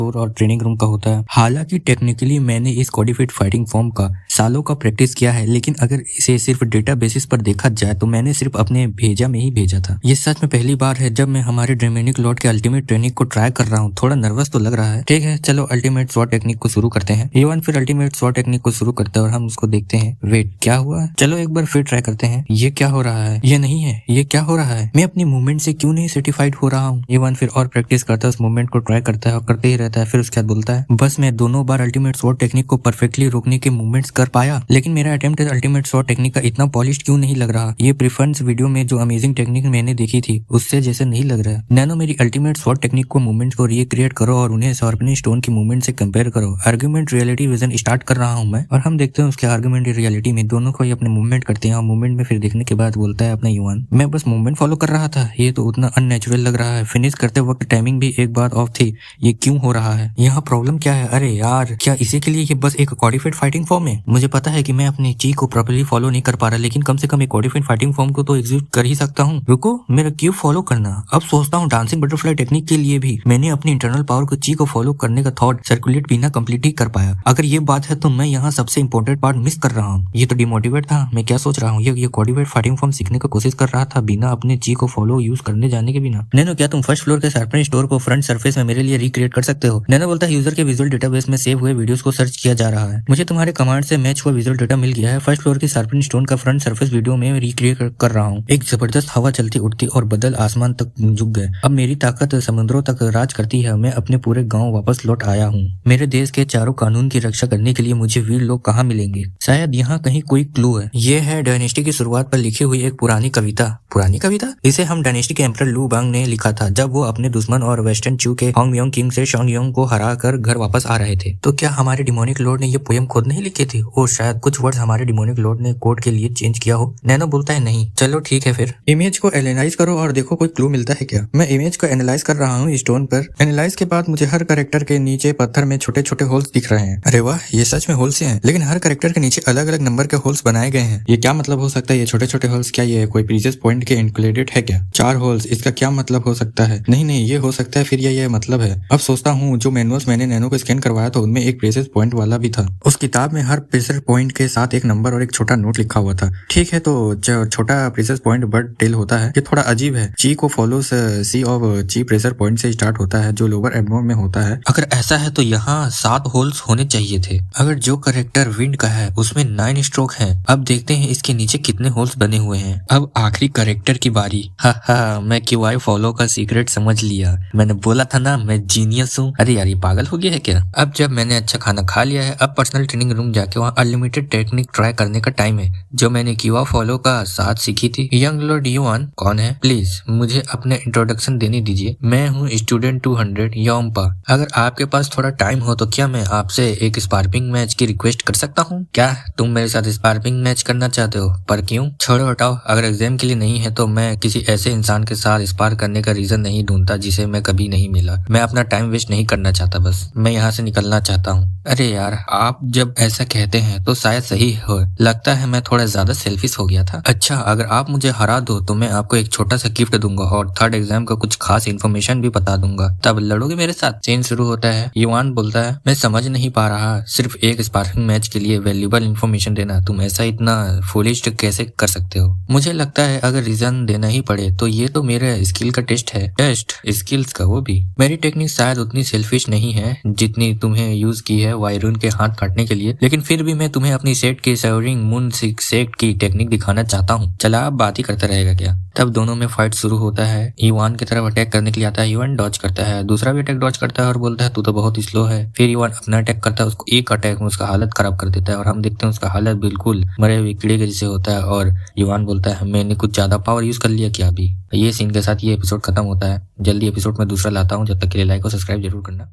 और training room का होता है। हालांकि टेक्निकली मैंने इस कॉडिफाइड फाइटिंग फॉर्म का सालों का प्रैक्टिस किया है, लेकिन अगर इसे सिर्फ डेटा बेसिस पर देखा जाए तो मैंने सिर्फ अपने भेजा में ही भेजा था। ये सच में पहली बार है जब मैं हमारे ड्रेमेनिक लॉर्ड के अल्टीमेट ट्रेनिक को ट्राई कर रहा हूँ। थोड़ा नर्वस तो लग रहा है। ठीक है, चलो अल्टीमेट स्वॉर्ड टेक्निक को शुरू करते हैं। इवन फिर अल्टीमेट स्वॉर्ड टेक्निक को शुरू करते हैं और हम उसको देखते हैं। वेट, क्या हुआ? चलो एक बार फिर ट्राई करते हैं। ये क्या हो रहा है? ये नहीं है। ये क्या हो रहा है? मैं अपनी मूवमेंट से क्यों नहीं सर्टिफाइड हो रहा हूँ? इवन फिर और प्रैक्टिस करता है, उस मूवमेंट को ट्राई करता है और करते ही रहता है। फिर उसके बाद बोलता है बस मैं दोनों बार अल्टीमेट स्वॉर्ड टेक्निक को परफेक्टली रोकने के मूवमेंट्स कर पाया, लेकिन मेरा अटेम्प्ट अल्टीमेट स्वॉर्ड टेक्निक का इतना पॉलिश्ड क्यों नहीं लग रहा? ये प्रेफरेंस वीडियो में जो अमेजिंग टेक्निक मैंने देखी थी उससे जैसे नहीं लग रहा है। नैनो, मेरी अल्टीमेट स्वॉर्ड टेक्निक को मूवमेंट्स को रिक्रिएट करो और उन्हें शार्पनिंग स्टोन की मूवमेंट से कंपेयर करो। आर्गुमेंट रियलिटी विजन स्टार्ट कर रहा हूँ मैं, और हम देखते हैं उसके आर्गुमेंट रियलिटी में दोनों को ही अपने मूवमेंट करते हैं और मूवमेंट में फिर देखने के बाद बोलता है अपना युवान, मैं बस मूवमेंट फॉलो कर रहा था, ये तो उतना अननेचुरल लग रहा है। फिनिश करते वक्त टाइमिंग भी एक बार ऑफ थी, ये क्यों हो रहा है? यहाँ प्रॉब्लम क्या है? अरे यार, क्या इसी के लिए ये बस एक कॉडिफाइड फाइटिंग फॉर्म है? मुझे पता है कि मैं अपनी ची को प्रॉपर्ली फॉलो नहीं कर पा रहा, लेकिन कम से कम एक कॉडिफाइड फाइटिंग फॉर्म को तो एग्जीक्यूट कर ही सकता हूँ। रुको, मेरा क्यों फॉलो करना? अब सोचता हूँ डांसिंग बटरफ्लाई टेक्निक के लिए भी मैंने अपनी इंटरनल पावर को ची को फॉलो करने का थॉट सर्कुलेट बिना कंप्लीट ही कर पाया। अगर ये बात है तो मैं यहाँ सबसे इंपॉर्टेंट पार्ट मिस कर रहा हूँ। ये तो डिमोटिवेट था। मैं क्या सोच रहा हूँ, ये कॉडिफाइड फाइटिंग फॉर्म सीखने की कोशिश कर रहा था बिना अपने ची को फॉलो यूज करने जाने के बिना। नैनो, क्या तुम फर्स्ट फ्लोर के शार्पनिंग स्टोर को फ्रंट सरफेस में मेरे लिए रिक्रिएट कर सकते हो? नैनो बोलता है यूजर के विजुअल डेटाबेस में सेव हुए वीडियोस को सर्च किया जा रहा है। मुझे तुम्हारे कमांड से मैच हुआ विजुअल डेटा मिल गया है। फर्स्ट फ्लोर की शार्पनिंग स्टोन का फ्रंट सरफेस वीडियो में रिक्रिएट कर रहा हूँ। एक जबरदस्त हवा चलती उड़ती और बदल आसमान तक झुक गए। अब मेरी ताकत समुद्रों तक राज करती है। मैं अपने पूरे गाँव वापस लौट आया हूँ। मेरे देश के चारों कानून की रक्षा करने के लिए मुझे वीर लोग कहाँ मिलेंगे? शायद यहाँ कहीं कोई क्लू है। ये है डायनेस्टी की शुरुआत पर लिखी हुई एक पुरानी कविता। पुरानी कविता? इसे हम डायनेस्टी के एम्परर लू बांग ने लिखा था जब वो अपने दुश्मन और वेस्टर्न चू के होंगमियोंग किंग से शोंगयोंग को हरा कर घर वापस आ रहे थे। तो क्या हमारे डिमोनिक लॉर्ड ने ये पोयम खुद नहीं लिखी थी? और शायद कुछ वर्ड्स हमारे डिमोनिक लॉर्ड ने कोड के लिए चेंज किया हो? नैनो बोलता है नहीं। चलो ठीक है, फिर इमेज को एनालाइज करो और देखो कोई क्लू मिलता है क्या। मैं इमेज को एनालाइज कर रहा हूँ स्टोन पर। एनालाइज के बाद मुझे हर कैरेक्टर के नीचे पत्थर में छोटे छोटे होल्स दिख रहे हैं। अरे वाह, ये सच में होल्स हैं, लेकिन हर कैरेक्टर के नीचे अलग अलग नंबर के होल्स बनाए गए हैं। ये क्या मतलब हो सकता है? ये छोटे छोटे होल्स क्या ये कोई प्रीवियस पॉइंट के इंक्लूडेड है क्या? 4 होल्स, इसका क्या मतलब हो सकता है? नहीं, ये हो सकता है फिर ये मतलब है। अब सोचता हूँ जो मैनुअल्स मैंने नैनो को स्कैन करवाया था उनमें एक प्रेशर पॉइंट वाला भी था। उस किताब में हर प्रेशर पॉइंट के साथ एक नंबर और एक छोटा नोट लिखा हुआ था। ठीक है, तो छोटा प्रेशर पॉइंट बर्ड टेल होता है। ये थोड़ा अजीब है। ची को फॉलो सी ऑफ ची प्रेशर पॉइंट से स्टार्ट होता है जो लोअर एब्डोमेन में होता है। अगर ऐसा है तो यहाँ 7 होल्स होने चाहिए थे। अगर जो करेक्टर विंड का है उसमें 9 स्ट्रोक है। अब देखते हैं इसके नीचे कितने होल्स बने हुए हैं। अब आखिरी करेक्टर की बारी। हा, मैं क्यूआई फॉलो का सीक्रेट समझ लिया। मैंने बोला था ना मैं जीनियस हूँ। अरे यार, ये पागल हो गया है क्या? अब जब मैंने अच्छा खाना खा लिया है, अब पर्सनल ट्रेनिंग रूम जाके वहाँ अनलिमिटेड टेक्निक ट्राई करने का टाइम है जो मैंने क्यूआ फॉलो का साथ सीखी थी। यंग लॉर्ड युआन कौन है? प्लीज मुझे अपने इंट्रोडक्शन देने दीजिए। मैं हूँ स्टूडेंट 200 योम्पा। अगर आपके पास थोड़ा टाइम हो तो क्या मैं आपसे एक स्पार्पिंग मैच की रिक्वेस्ट कर सकता हूँ? क्या तुम मेरे साथ स्पार्पिंग मैच करना चाहते हो? पर क्यों? छोड़ो हटाओ। अगर एग्जाम के लिए नहीं है तो मैं किसी ऐसे इंसान के साथ स्पार करने का रीजन नहीं ढूंढता जिसे मैं कभी नहीं मिला। मैं अपना टाइम वेस्ट नहीं करना चाहता, बस मैं यहाँ से निकलना चाहता हूँ। अरे यार, आप जब ऐसा कहते हैं तो शायद सही हो। लगता है मैं थोड़ा ज्यादा सेल्फिश हो गया था। अच्छा, अगर आप मुझे हरा दो तो मैं आपको एक छोटा सा गिफ्ट दूंगा और थर्ड एग्जाम का कुछ खास इन्फॉर्मेशन भी बता दूंगा। तब लड़ोगे मेरे साथ? सीन शुरू होता है। युआन बोलता है मैं समझ नहीं पा रहा, सिर्फ एक स्पार्किंग मैच के लिए वैल्यूएबल इन्फॉर्मेशन देना, तुम ऐसा इतना फुलिश कैसे कर सकते हो? मुझे लगता है अगर रीजन देना ही पड़े तो ये तो मेरे स्किल का टेस्ट है। टेस्ट स्किल्स का, वो भी। मेरी टेक्निक शायद उतनी सेल्फिश नहीं है जितनी तुम्हें यूज की है वायरून के हाथ काटने के लिए, लेकिन फिर भी मैं तुम्हें अपनी सेट के सेवरिंग मून सेट की टेक्निक दिखाना चाहता हूँ। चला, अब बात ही करता रहेगा क्या? तब दोनों में फाइट शुरू होता है। युआन की तरफ अटैक करने के लिए आता है। युआन डॉज करता है, दूसरा भी अटैक डॉज करता है और बोलता है तू तो बहुत स्लो है। फिर युआन अपना अटैक करता है, उसको एक अटैक में उसका हालत खराब कर देता है और हम देखते हैं उसका हालत बिल्कुल मरे हुए कीड़े के जैसे होता है। और युआन बोलता है मैंने कुछ ज्यादा पावर यूज कर लिया क्या अभी? ये सीन के साथ ये एपिसोड खत्म होता है। जल्दी एपिसोड में दूसरा लाता हूँ, जब तक के लिए लाइक और सब्सक्राइब जरूर करना।